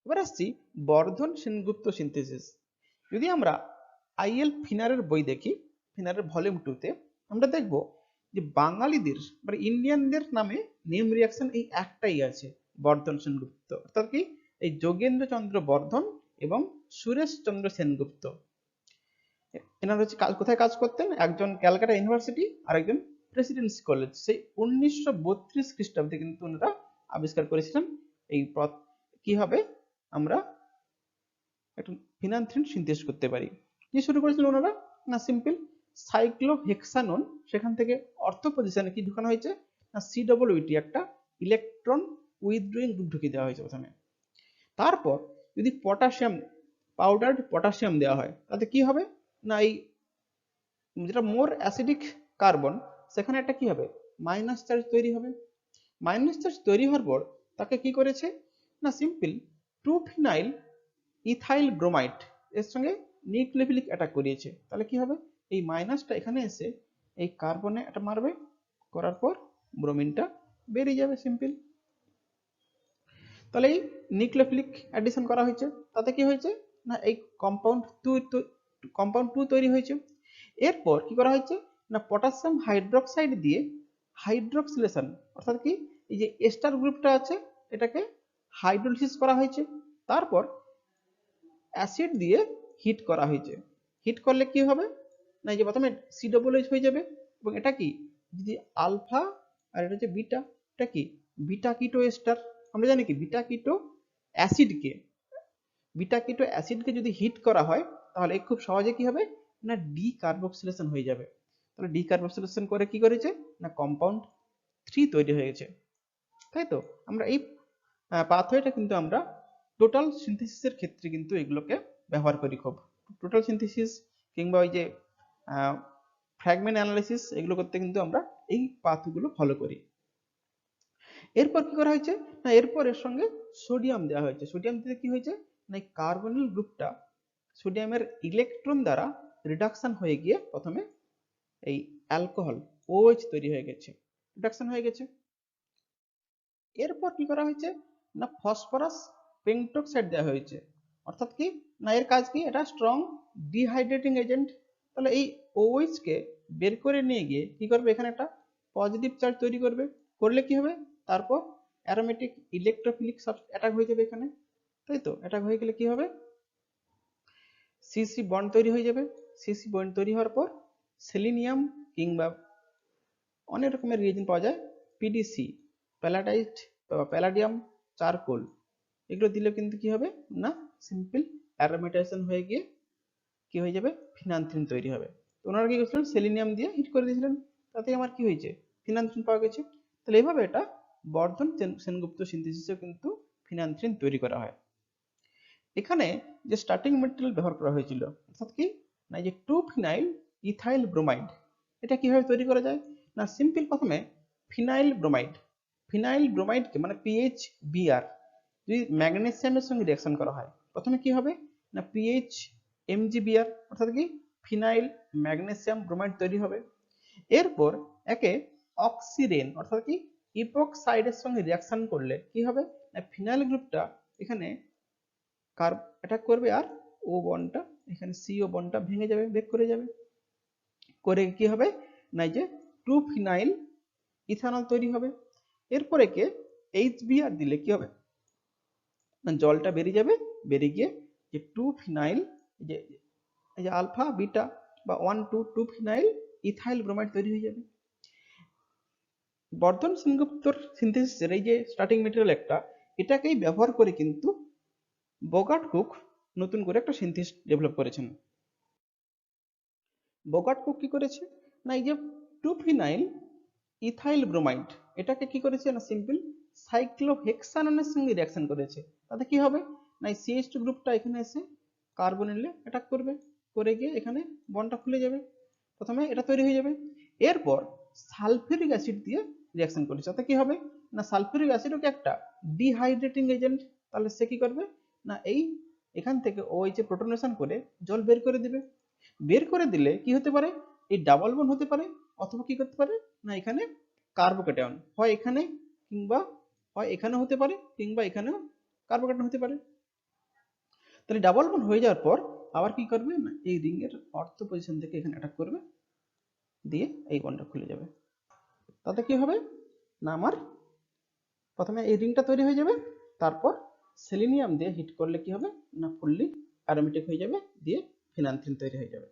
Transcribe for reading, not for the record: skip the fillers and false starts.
এবার আসছি বর্ধন সেনগুপ্ত সিনথেসিস। যদি আমরা আইএল ফিনারের বই দেখি, ফিনারের ভলিউম 2 তে আমরা দেখব যে বাঙালিদের মানে ইন্ডিয়ানদের নামে নেম রিয়াকশন এই একটাই আছে, বর্ধন সেনগুপ্ত। অর্থাৎ কি এই যোগেন্দ্র চন্দ্র বর্ধন এবং সুরেশ চন্দ্র সেনগুপ্ত। এনারা হচ্ছে কোথায় কাজ করতেন? একজন ক্যালকাটা ইউনিভার্সিটি আর একজন প্রেসিডেন্সি কলেজ। সেই 1932 খ্রিস্টাব্দে কিন্তু ওনারা আবিষ্কার করেছিলেন এই কিভাবে আমরা একটা ফিনান্থ্রিন সিনথেসিস করতে পারি। কি শুরু করেছিলেন ওনারা? না সিম্পল সাইক্লোহেক্সানন, সেখান থেকে অর্থ পজিশনে কি ঢুকানো হয়েছে? না COOT, একটা ইলেকট্রন উইথড্রয়িং গ্রুপ ঢুকিয়ে দেওয়া হয়েছে প্রথমে। তারপর যদি পটাশিয়াম, পাউডার্ড পটাশিয়াম দেওয়া হয়, তাতে কি হবে? না এই যেটা মোর অ্যাসিডিক কার্বন, সেখানে একটা কি হবে? মাইনাস চার্জ তৈরি হবে। মাইনাস চার্জ তৈরি হওয়ার পর তাকে কি করেছে? না সিম্পল 2 ফিনাইল ইথাইল ব্রোমাইড এর সঙ্গে নিউক্লিওফিলিক অ্যাটাক করিয়েছে। তাহলে কি হবে? এই মাইনাসটা এখানে এসে এই কার্বনে এটা মারবে, করার পর ব্রোমিনটা বেরিয়ে যাবে সিম্পল। তাহলে এই নিউক্লিওফিলিক অ্যাডিশন করা হয়েছে, তাতে কি হয়েছে? না এই কম্পাউন্ড 2 তৈরি হয়েছে। এরপর কি করা হয়েছে? না পটাশিয়াম হাইড্রোক্সাইড দিয়ে হাইড্রোক্সিলেশন, অর্থাৎ কি এই যে এস্টার গ্রুপটা আছে এটাকে হাইড্রোলিসিস করা হয়েছে। তারপর অ্যাসিড দিয়ে হিট করা হয়েছে। হিট করলে কি হবে? না এই যে প্রথমে COOH হয়ে যাবে, এবং এটা কি যদি আলফা আর এটা হচ্ছে বিটা, এটা কি বিটা কিটো এস্টার। আমরা জানি কি বিটা কিটো অ্যাসিডকে যদি হিট করা হয় তাহলে খুব সহজে কি হবে? না ডিকার্বক্সিলেশন হয়ে যাবে। তাহলে ডিকার্বক্সিলেশন করে কি করেছে? না কম্পাউন্ড 3 তৈরি হয়ে গেছে। তাই তো আমরা এই পাথওয়েটা কিন্তু আমরা টোটাল সিনথেসিসের ক্ষেত্রে কিন্তু এগুলোকে ব্যবহার করি খুব। টোটাল সিনথেসিস কিংবা ওই যে ফ্র্যাগমেন্ট অ্যানালাইসিস, এগুলো করতে কিন্তু আমরা এই পাথগুলো ফলো করি। এরপর কি করা হয়েছে? না এরপর এর সঙ্গে সোডিয়াম দেওয়া হয়েছে। সোডিয়াম দিতে কি হয়েছে? না এই কার্বনিল গ্রুপটা সোডিয়ামের ইলেকট্রন দ্বারা রিডাকশন হয়ে গিয়ে প্রথমে এই অ্যালকোহল OH তৈরি হয়ে গেছে, রিডাকশন হয়ে গেছে। এরপর কি করা হয়েছে? না ফসফরাস পেন্টক্সাইড দেওয়া হয়েছে। অর্থাৎ কি না এর কাজ কি? এটা স্ট্রং ডিহাইড্রেটিং এজেন্ট। তাহলে এই OH কে বের করে নিয়ে গিয়ে কি করবে? এখানে একটা পজিটিভ চার্জ তৈরি করবে। করলে কি হবে? তারপর অ্যারোমেটিক ইলেকট্রোফিলিক অ্যাটাক হয়ে যাবে এখানে। তাই তো অ্যাটাক হয়ে গেলে কি হবে? CC বন্ড তৈরি হয়ে যাবে। CC বন্ড তৈরি হওয়ার পর সেলিনিয়াম কিংবা অনেক রকমের রিয়েজেন্ট পাওয়া যায়, PDC, প্যালাডাইট, প্যালাডিয়াম, চারকোল, এগুলো দিলে কিন্তু কি হবে? না সিম্পল অ্যারোমেটাইজেশন হয়ে গিয়ে কি হয়ে যাবে? ফিনান্থ্রিন তৈরি হবে। তো ওনারা কি করেছিলেন? সেলিনিয়াম দিয়ে হিট করে দিয়েছিলেন, তাতে আমার কি হয়েছে? ফিনান্থ্রিন পাওয়া গেছে। তাহলে এইভাবে এটা বর্ধন সেনগুপ্ত সিনথেসিসে কিন্তু ফিনান্থ্রিন তৈরি করা হয়। এখানে যে স্টার্টিং মেটেরিয়াল ব্যবহার করা হয়েছিল, অর্থাৎ কি না যে 2 ফিনাইল ইথাইল ব্রোমাইড, এটা কিভাবে তৈরি করা যায়? না সিম্পল প্রথমে ফিনাইল ব্রোমাইডকে মানে PHBr যদি ম্যাগনেসিয়ামের সঙ্গে রিঅ্যাকশন করা হয়, প্রথমে কি হবে? না PHMgBr, অর্থাৎ কি ফিনাইল ম্যাগনেসিয়াম ব্রোমাইড তৈরি হবে। এরপর একে অক্সিরেন অর্থাৎ কি ইপক্সাইডের সঙ্গে রিঅ্যাকশন করলে কি হবে? না ফিনাইল গ্রুপটা এখানে কার্ব অ্যাটাক করবে, আর ও বন্ডটা এখানে CO বন্ডটা ভেঙে যাবে, ব্রেক করে যাবে। করে কি হবে? না এই যে 2 ফিনাইল ইথানল তৈরি হবে। এরপর একে HBr দিলে কি হবে? না জলটা বেরিয়ে যাবে, বেরিয়ে গিয়ে যে 2 ফিনাইল যে এই যে আলফা বিটা বা 1 2 2 ফিনাইল ইথাইল ব্রোমাইড তৈরি হয়ে যাবে। বর্ধন সেনগুপ্তর সিনথেসিসের এই যে স্টার্টিং মেটেরিয়াল একটা, এটাকেই ব্যবহার করে কিন্তু বগার্ট কুক নতুন করে একটা সিনথেসিস ডেভেলপ করেছেন। বগার্ট কুক কি করেছে? না এই যে 2 ফিনাইল ইথাইল ব্রোমাইড, এটাকে কি করেছে? না সিম্পল সাইক্লোহেক্সাননের সঙ্গে রিঅ্যাকশন করেছে। তাতে কি হবে? না এই CH2 গ্রুপটা এখানে এসে কার্বনিলে অ্যাটাক করবে, করে গিয়ে এখানে বন্ডটা খুলে যাবে, প্রথমে এটা তৈরি হয়ে যাবে। এরপর সালফিউরিক অ্যাসিড দিয়ে রিঅ্যাকশন করেছে, তাতে কি হবে? না সালফিউরিক অ্যাসিডও কি একটা ডিহাইড্রেটিং এজেন্ট। তাহলে সে কি করবে? না এই এখান থেকে OH প্রোটনেশন করে জল বের করে দিবে। বের করে দিলে কি হতে পারে? এই ডাবল বন্ড হতে পারে, অথবা কি করতে পারে? না এখানে কার্বোক্যাটায়ন হয় এখানে, কিংবা হয় এখানে হতে পারে, কিংবা এখানেও কার্বোক্যাটায়ন হতে পারে। তাহলে ডাবল বন্ড হয়ে যাওয়ার পর আবার কি করবে না এই রিং এর অর্থ পজিশন থেকে এখানে অ্যাটাক করবে, দিয়ে এই বন্ডটা খুলে যাবে। তাতে কি হবে না আমার প্রথমে এই রিংটা তৈরি হয়ে যাবে, তারপর সেলিনিয়াম দিয়ে হিট করলে কি হবে না ফুললি অ্যারোমেটিক হয়ে যাবে, দিয়ে ফিনান্থিন তৈরি হয়ে যাবে।